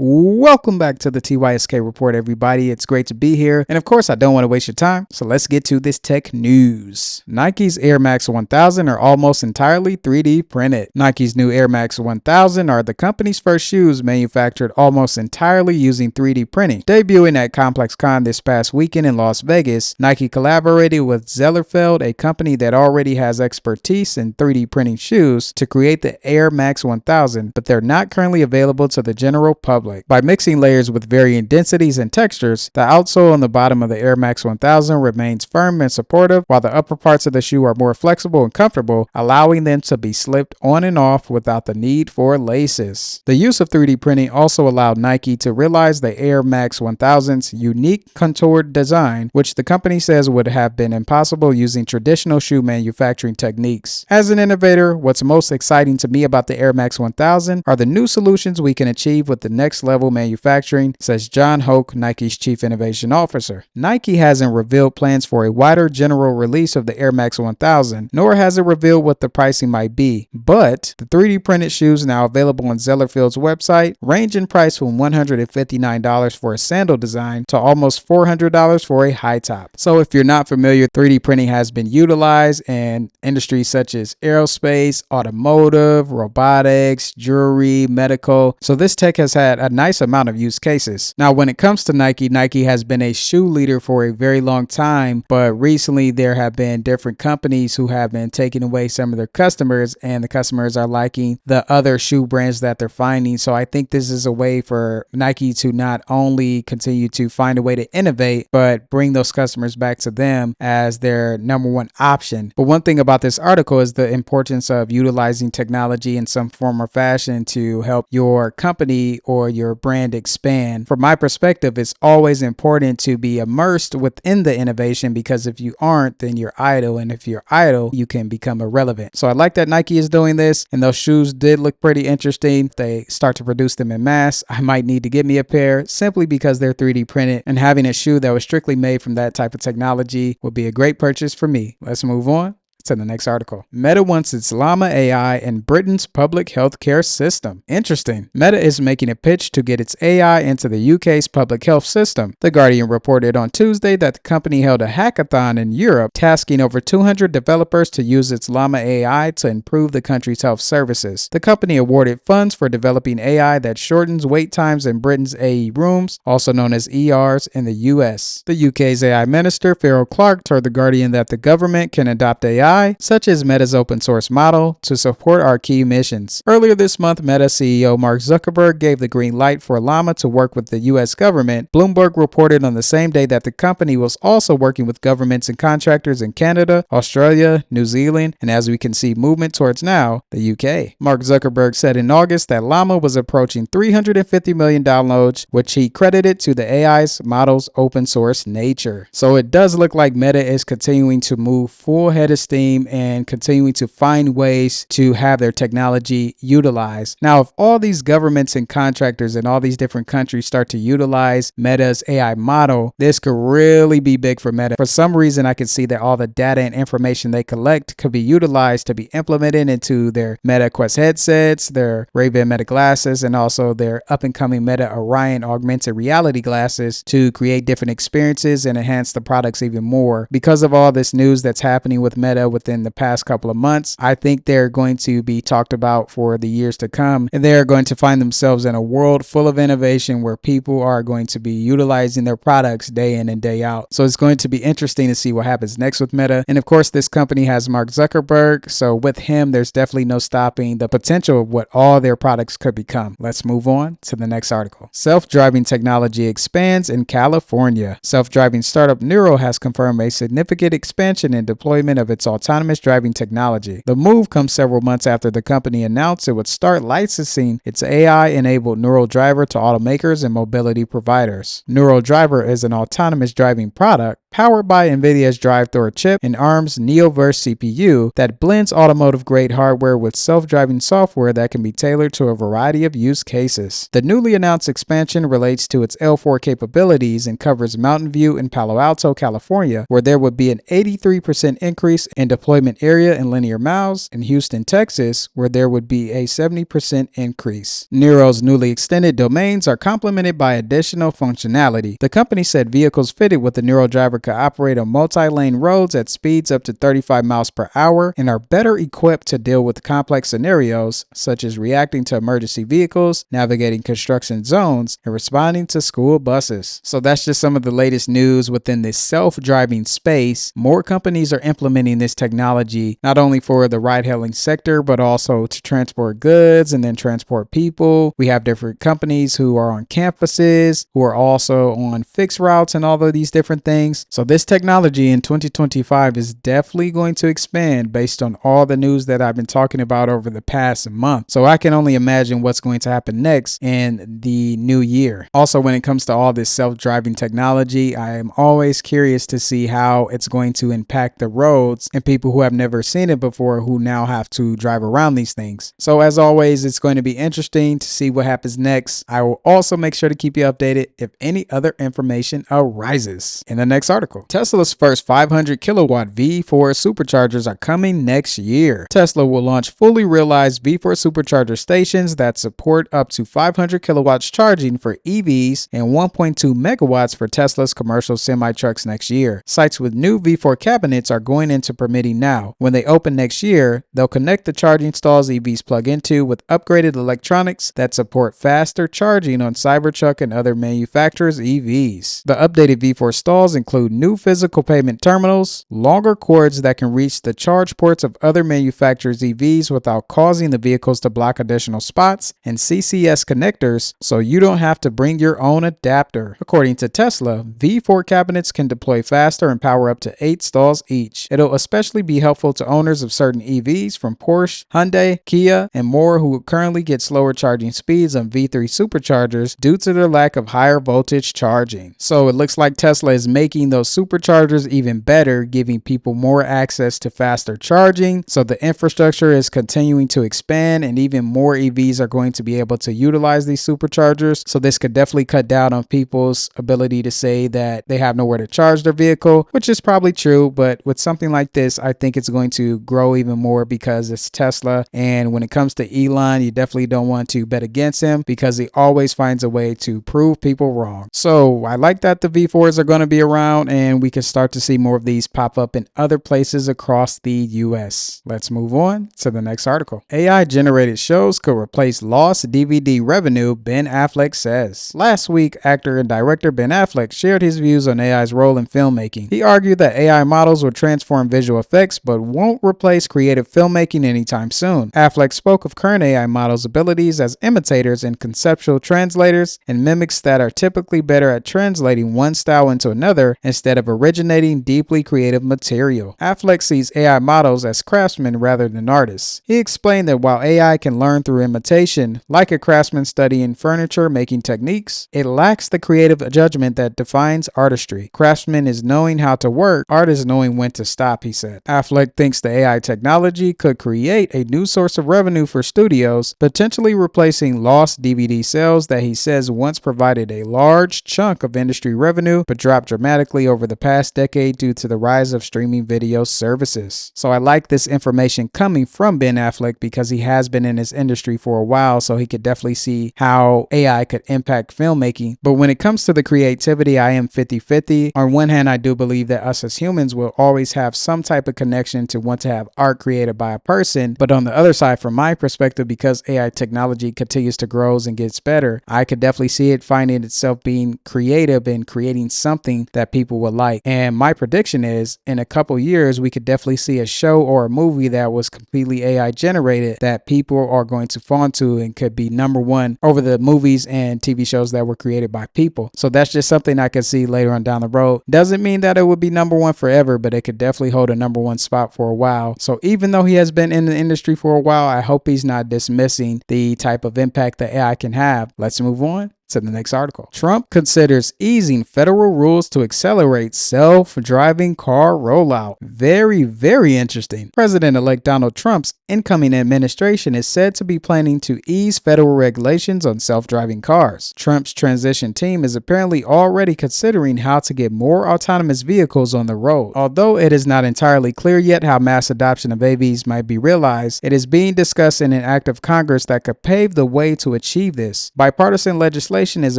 Welcome back to the TYSK Report, everybody. It's great to be here. And of course, I don't want to waste your time. So let's get to this tech news. Nike's Air Max 1000 are almost entirely 3D printed. Nike's new Air Max 1000 are the company's first shoes manufactured almost entirely using 3D printing. Debuting at ComplexCon this past weekend in Las Vegas, Nike collaborated with Zellerfeld, a company that already has expertise in 3D printing shoes, to create the Air Max 1000, but they're not currently available to the general public. By mixing layers with varying densities and textures, the outsole on the bottom of the Air Max 1000 remains firm and supportive, while the upper parts of the shoe are more flexible and comfortable, allowing them to be slipped on and off without the need for laces. The use of 3D printing also allowed Nike to realize the Air Max 1000's unique contoured design, which the company says would have been impossible using traditional shoe manufacturing techniques. As an innovator, what's most exciting to me about the Air Max 1000 are the new solutions we can achieve with the next level manufacturing, says John Hoke, Nike's Chief Innovation Officer. Nike hasn't revealed plans for a wider general release of the Air Max 1000, nor has it revealed what the pricing might be, but the 3D printed shoes now available on Zellerfeld's website range in price from $159 for a sandal design to almost $400 for a high top. So if you're not familiar, 3D printing has been utilized in industries such as aerospace, automotive, robotics, jewelry, medical. So this tech has had a nice amount of use cases. Now, when it comes to Nike, Nike has been a shoe leader for a very long time, but recently there have been different companies who have been taking away some of their customers, and the customers are liking the other shoe brands that they're finding. So I think this is a way for Nike to not only continue to find a way to innovate, but bring those customers back to them as their number one option. But one thing about this article is the importance of utilizing technology in some form or fashion to help your company or your brand expand. From my perspective, it's always important to be immersed within the innovation, because if you aren't, then you're idle, and if you're idle, you can become irrelevant. So I like that Nike is doing this, and those shoes did look pretty interesting. If they start to produce them in mass, I might need to get me a pair simply because they're 3D printed, and having a shoe that was strictly made from that type of technology would be a great purchase for me. Let's move on to the next article. Meta wants its Llama AI in Britain's public healthcare system. Interesting. Meta is making a pitch to get its AI into the UK's public health system. The Guardian reported on Tuesday that the company held a hackathon in Europe, tasking over 200 developers to use its Llama AI to improve the country's health services. The company awarded funds for developing AI that shortens wait times in Britain's AE rooms, also known as ERs in the US. The UK's AI minister, Farrell Clark, told The Guardian that the government can adopt AI, such as Meta's open source model, to support our key missions. Earlier this month, Meta CEO Mark Zuckerberg gave the green light for Llama to work with the US government. Bloomberg reported on the same day that the company was also working with governments and contractors in Canada, Australia, New Zealand, and as we can see movement towards now, the UK. Mark Zuckerberg said in August that Llama was approaching 350 million downloads, which he credited to the AI's model's open source nature. So it does look like Meta is continuing to move full head of steam and continuing to find ways to have their technology utilized. Now, if all these governments and contractors in all these different countries start to utilize Meta's AI model, this could really be big for Meta. For some reason, I could see that all the data and information they collect could be utilized to be implemented into their Meta Quest headsets, their Ray-Ban Meta glasses, and also their up-and-coming Meta Orion augmented reality glasses to create different experiences and enhance the products even more. Because of all this news that's happening with Meta within the past couple of months, I think they're going to be talked about for the years to come, and they're going to find themselves in a world full of innovation where people are going to be utilizing their products day in and day out. So it's going to be interesting to see what happens next with Meta. And of course, this company has Mark Zuckerberg, so with him, there's definitely no stopping the potential of what all their products could become. Let's move on to the next article. Self-driving technology expands in California. Self-driving startup Neural has confirmed a significant expansion in deployment of its autonomous driving technology. The move comes several months after the company announced it would start licensing its AI-enabled Neural Driver to automakers and mobility providers. Neural Driver is an autonomous driving product powered by NVIDIA's DriveThor chip and ARM's Neoverse CPU that blends automotive-grade hardware with self-driving software that can be tailored to a variety of use cases. The newly announced expansion relates to its L4 capabilities and covers Mountain View in Palo Alto, California, where there would be an 83% increase in deployment area in linear miles, and Houston, Texas, where there would be a 70% increase. Neuro's newly extended domains are complemented by additional functionality. The company said vehicles fitted with the Neuro driver could operate on multi-lane roads at speeds up to 35 miles per hour and are better equipped to deal with complex scenarios such as reacting to emergency vehicles, navigating construction zones, and responding to school buses. So that's just some of the latest news within this self-driving space. More companies are implementing this technology not only for the ride-hailing sector but also to transport goods and then transport people. We have different companies who are on campuses, who are also on fixed routes and all of these different things. So this technology in 2025 is definitely going to expand based on all the news that I've been talking about over the past month. So I can only imagine what's going to happen next in the new year. Also, when it comes to all this self-driving technology, I am always curious to see how it's going to impact the roads and people who have never seen it before who now have to drive around these things. So as always, it's going to be interesting to see what happens next. I will also make sure to keep you updated if any other information arises. In the next article, Tesla's first 500 kilowatt V4 superchargers are coming next year. Tesla will launch fully realized V4 supercharger stations that support up to 500 kilowatts charging for EVs and 1.2 megawatts for Tesla's commercial semi-trucks next year. Sites with new V4 cabinets are going into permitting now. When they open next year, they'll connect the charging stalls EVs plug into with upgraded electronics that support faster charging on Cybertruck and other manufacturers' EVs. The updated V4 stalls include new physical payment terminals, longer cords that can reach the charge ports of other manufacturers' EVs without causing the vehicles to block additional spots, and CCS connectors so you don't have to bring your own adapter. According to Tesla, V4 cabinets can deploy faster and power up to 8 stalls each. It'll especially be helpful to owners of certain EVs from Porsche, Hyundai, Kia, and more who currently get slower charging speeds on V3 superchargers due to their lack of higher voltage charging. So it looks like Tesla is making those superchargers even better, giving people more access to faster charging. So the infrastructure is continuing to expand and even more EVs are going to be able to utilize these superchargers. So this could definitely cut down on people's ability to say that they have nowhere to charge their vehicle, which is probably true. But with something like this, I think it's going to grow even more because it's Tesla. And when it comes to Elon, you definitely don't want to bet against him because he always finds a way to prove people wrong. So I like that the V4s are going to be around and we can start to see more of these pop up in other places across the US. Let's move on to the next article. AI generated shows could replace lost DVD revenue, Ben Affleck says. Last week, actor and director Ben Affleck shared his views on AI's role in filmmaking. He argued that AI models will transform visual effects but won't replace creative filmmaking anytime soon. Affleck spoke of current AI models' abilities as imitators and conceptual translators and mimics that are typically better at translating one style into another instead of originating deeply creative material. Affleck sees AI models as craftsmen rather than artists. He explained that while AI can learn through imitation, like a craftsman studying furniture making techniques, it lacks the creative judgment that defines artistry. Craftsman is knowing how to work, art is knowing when to stop, he said. Affleck thinks the AI technology could create a new source of revenue for studios, potentially replacing lost DVD sales that he says once provided a large chunk of industry revenue but dropped dramatically over the past decade due to the rise of streaming video services. So I like this information coming from Ben Affleck because he has been in this industry for a while, so he could definitely see how AI could impact filmmaking. But when it comes to the creativity, I am 50-50. On one hand, I do believe that us as humans will always have some type of connection to want to have art created by a person. But on the other side, from my perspective, because AI technology continues to grow and gets better, I could definitely see it finding itself being creative and creating something that people would like. And my prediction is in a couple years, we could definitely see a show or a movie that was completely AI generated that people are going to fawn to and could be number one over the movies and TV shows that were created by people. So that's just something I could see later on down the road. Doesn't mean that it would be number one forever, but it could definitely hold a number one spot for a while. So even though he has been in the industry for a while, I hope he's not dismissing the type of impact that AI can have. Let's move on to the next article. Trump considers easing federal rules to accelerate self-driving car rollout. Very, very interesting. President-elect Donald Trump's incoming administration is said to be planning to ease federal regulations on self-driving cars. Trump's transition team is apparently already considering how to get more autonomous vehicles on the road. Although it is not entirely clear yet how mass adoption of AVs might be realized, it is being discussed in an act of Congress that could pave the way to achieve this. Bipartisan legislation is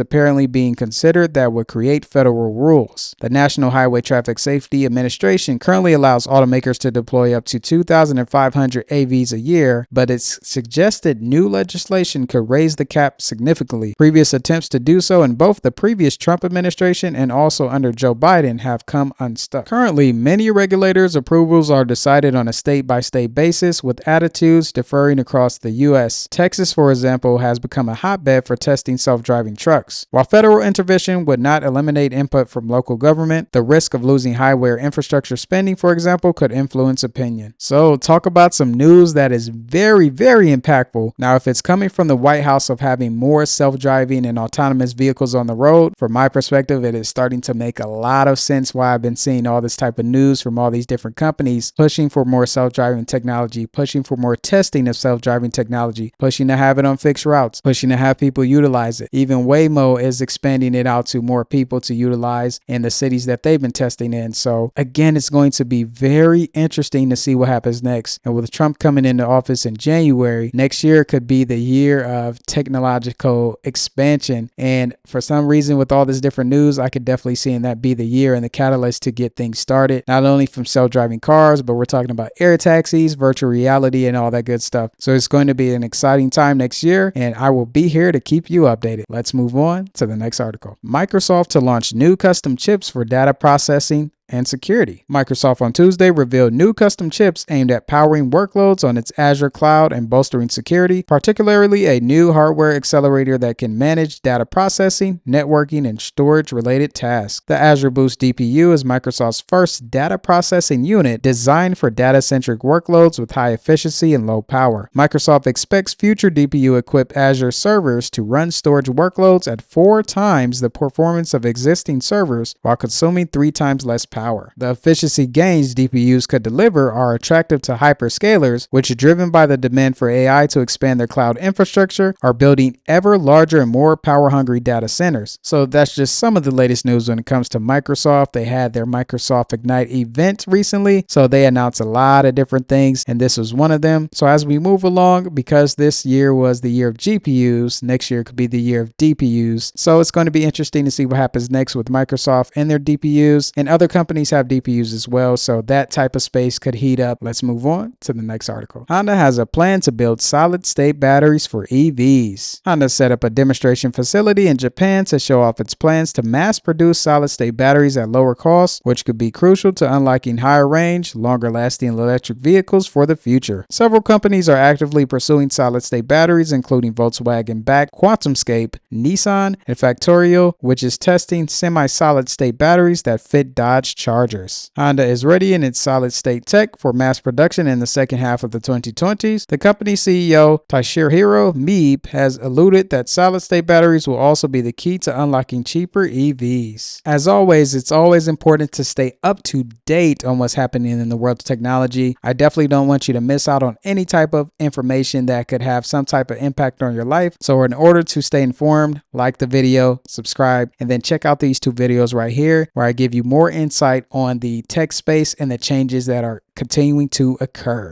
apparently being considered that would create federal rules. The National Highway Traffic Safety Administration currently allows automakers to deploy up to 2,500 AVs a year, but its suggested new legislation could raise the cap significantly. Previous attempts to do so in both the previous Trump administration and also under Joe Biden have come unstuck. Currently, many regulators' approvals are decided on a state-by-state basis, with attitudes differing across the U.S. Texas, for example, has become a hotbed for testing self-driving trucks. While federal intervention would not eliminate input from local government, the risk of losing highway infrastructure spending, for example, could influence opinion. So, talk about some news that is very, very impactful. Now, if it's coming from the White House of having more self-driving and autonomous vehicles on the road, from my perspective, it is starting to make a lot of sense why I've been seeing all this type of news from all these different companies pushing for more self-driving technology, pushing for more testing of self-driving technology, pushing to have it on fixed routes, pushing to have people utilize it. Even Waymo is expanding it out to more people to utilize in the cities that they've been testing in. So again, it's going to be very interesting to see what happens next. And with Trump coming into office in January, next year could be the year of technological expansion. And for some reason, with all this different news, I could definitely see that be the year and the catalyst to get things started, not only from self-driving cars, but we're talking about air taxis, virtual reality, and all that good stuff. So it's going to be an exciting time next year, and I will be here to keep you updated. Let's move on to the next article. Microsoft to launch new custom chips for data processing and security. Microsoft on Tuesday revealed new custom chips aimed at powering workloads on its Azure cloud and bolstering security, particularly a new hardware accelerator that can manage data processing, networking, and storage-related tasks. The Azure Boost DPU is Microsoft's first data processing unit designed for data-centric workloads with high efficiency and low power. Microsoft expects future DPU-equipped Azure servers to run storage workloads at 4 times the performance of existing servers while consuming 3 times less power. The efficiency gains DPUs could deliver are attractive to hyperscalers, which, driven by the demand for AI to expand their cloud infrastructure, are building ever larger and more power-hungry data centers. So that's just some of the latest news when it comes to Microsoft. They had their Microsoft Ignite event recently, so they announced a lot of different things, and this was one of them. So as we move along, because this year was the year of GPUs, next year could be the year of DPUs. So it's going to be interesting to see what happens next with Microsoft and their DPUs, and other companies have DPUs as well, so that type of space could heat up. Let's move on to the next article. Honda has a plan to build solid-state batteries for EVs. Honda set up a demonstration facility in Japan to show off its plans to mass-produce solid-state batteries at lower costs, which could be crucial to unlocking higher range, longer-lasting electric vehicles for the future. Several companies are actively pursuing solid-state batteries, including Volkswagen-backed QuantumScape, Nissan, and Factorial, which is testing semi-solid-state batteries that fit Dodge Chargers. Honda is ready in its solid-state tech for mass production in the second half of the 2020s. The company's CEO, Toshihiro Mibe, has alluded that solid-state batteries will also be the key to unlocking cheaper EVs. As always, it's always important to stay up to date on what's happening in the world of technology. I definitely don't want you to miss out on any type of information that could have some type of impact on your life. So in order to stay informed, like the video, subscribe, and then check out these 2 videos right here where I give you more insight on the tech space and the changes that are continuing to occur.